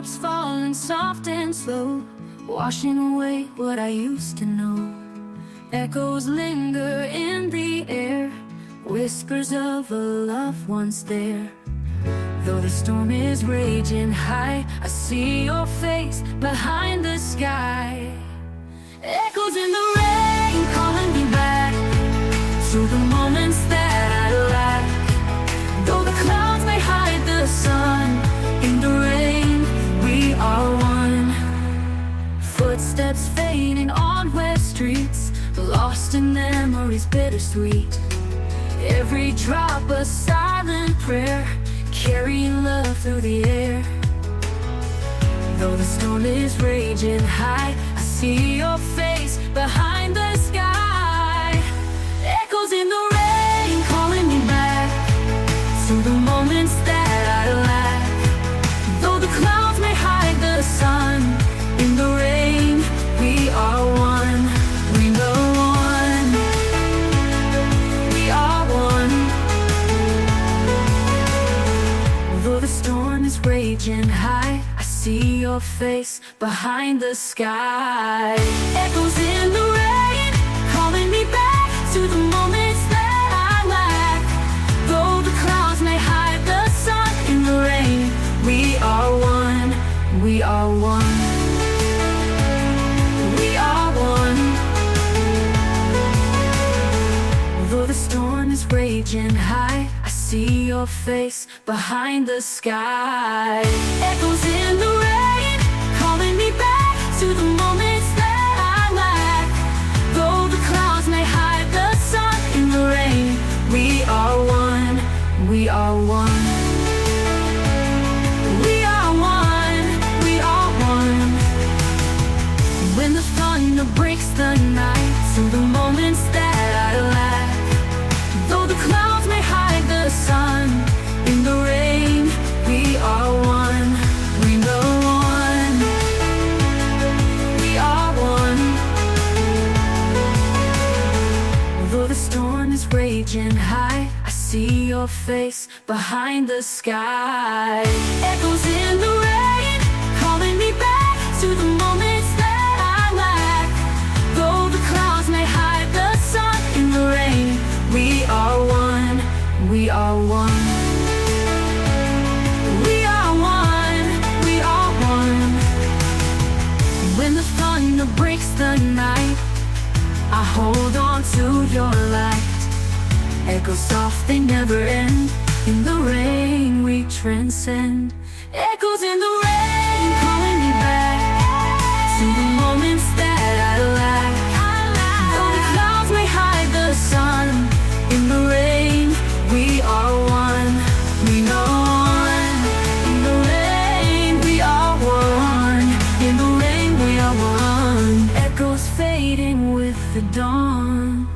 Raindrops falling soft and slow, washing away what I used to know. Echoes linger in the air, whispers of a loved one's there. Though the storm is raging high, I see your face behind the sky. Echoes in the rain calling me back to the moments that I lack. Though the clouds may hide the sun, in the rain we are one. Footsteps fading on wet streets, lost in memories bittersweet. Every drop a silent prayer, carrying love through the air. Though the storm is raging high, I see your face behind the sky. Echoes in the rain calling me back to the moments that I lack. Though the clouds may hide the sun, in the rain we are one. We know one. We are one. Though the storm is raging high, I see your face behind the sky. Echoes in the rain calling me back to the moments that I lack. Though the clouds may hide the sun, in the rain we are one. We are one. We are one. Though the storm is raging high, I see your face behind the sky. Echoes in the rain calling me back to the moments that I lack. Though the clouds may hide the sun, in the rain we are one. We are one. We are one. We are one. When the thunder breaks the night, to the moments that I lack. Though the clouds may hide the sun, in the rain we are one. We know one. We are one. Though the storm is raging high, I see your face behind the sky. Echoes in the rain calling me back to the moments that I lack. Though the clouds may hide the sun, in the rain we are one. We are one. We are one. We are one. When the thunder breaks the night, I hold on to your light. Echoes soft, they never end. In the rain we transcend. Echoes in the rain calling me back to the moments that I lack. Though the clouds may hide the sun, in the rain we are one. We know one. In the rain we are one. In the rain we are one. Echoes fading with the dawn.